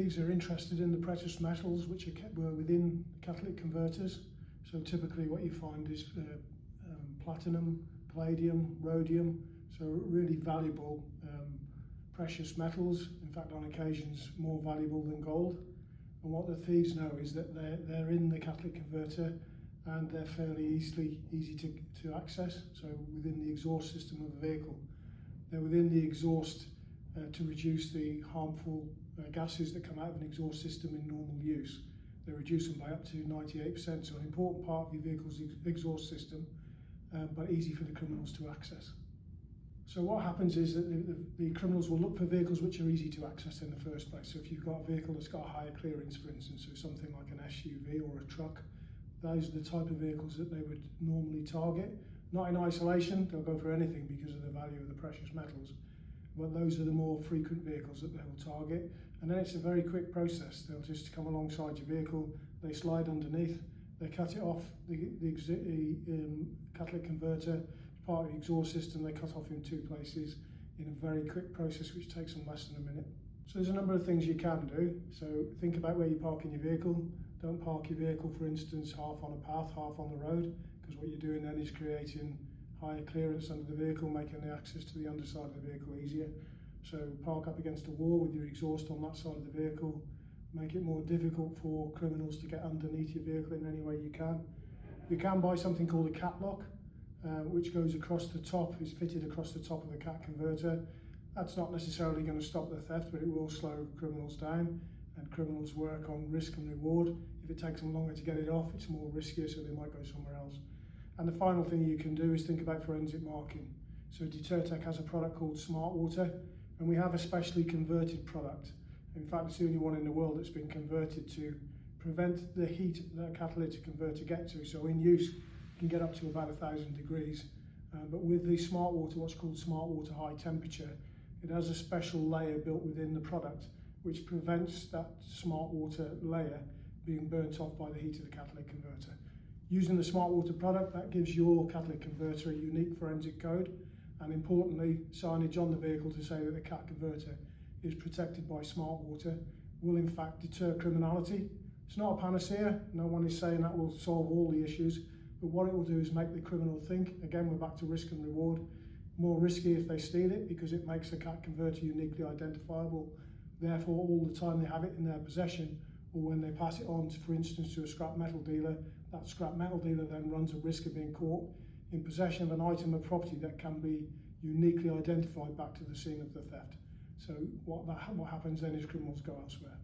thieves are interested in the precious metals which were within catalytic converters. So typically what you find is platinum, palladium, rhodium, so really valuable precious metals, in fact on occasions more valuable than gold. And what the thieves know is that they're in the catalytic converter and they're fairly easy to access, so within the exhaust system of a vehicle. They're within the exhaust to reduce the harmful gases that come out of an exhaust system in normal use. They reduce them by up to 98%, so an important part of your vehicle's exhaust system, but easy for the criminals to access. So what happens is that the criminals will look for vehicles which are easy to access in the first place. So if you've got a vehicle that's got a higher clearance, for instance, so something like an SUV or a truck, those are the type of vehicles that they would normally target. Not in isolation, they'll go for anything because of the value of the precious metals, but those are the more frequent vehicles that they will target. And then it's a very quick process. They'll just come alongside your vehicle, they slide underneath, they cut it off, the catalytic converter, part of the exhaust system, they cut off in two places in a very quick process which takes them less than a minute. So there's a number of things you can do. So think about where you're parking your vehicle. Don't park your vehicle, for instance, half on a path, half on the road, because what you're doing then is creating higher clearance under the vehicle, making the access to the underside of the vehicle easier. So park up against a wall with your exhaust on that side of the vehicle. Make it more difficult for criminals to get underneath your vehicle in any way you can. You can buy something called a cat lock, which goes across the top, is fitted across the top of the cat converter. That's not necessarily going to stop the theft, but it will slow criminals down, and criminals work on risk and reward. If it takes them longer to get it off, it's more riskier, so they might go somewhere else. And the final thing you can do is think about forensic marking. So DeterTech has a product called SmartWater, and we have a specially converted product. In fact, it's the only one in the world that's been converted to prevent the heat that a catalytic converter gets to. So in use, can get up to about 1,000 degrees, but with the SmartWater, what's called SmartWater High Temperature, it has a special layer built within the product which prevents that SmartWater layer being burnt off by the heat of the catalytic converter. Using the SmartWater product, that gives your catalytic converter a unique forensic code, and importantly, signage on the vehicle to say that the cat converter is protected by SmartWater will in fact deter criminality. It's not a panacea, no one is saying that will solve all the issues, but what it will do is make the criminal think. Again, we're back to risk and reward. More risky if they steal it because it makes the cat converter uniquely identifiable. Therefore, all the time they have it in their possession, or when they pass it on, for instance, to a scrap metal dealer, that scrap metal dealer then runs a risk of being caught in possession of an item of property that can be uniquely identified back to the scene of the theft. So what happens then is criminals go elsewhere.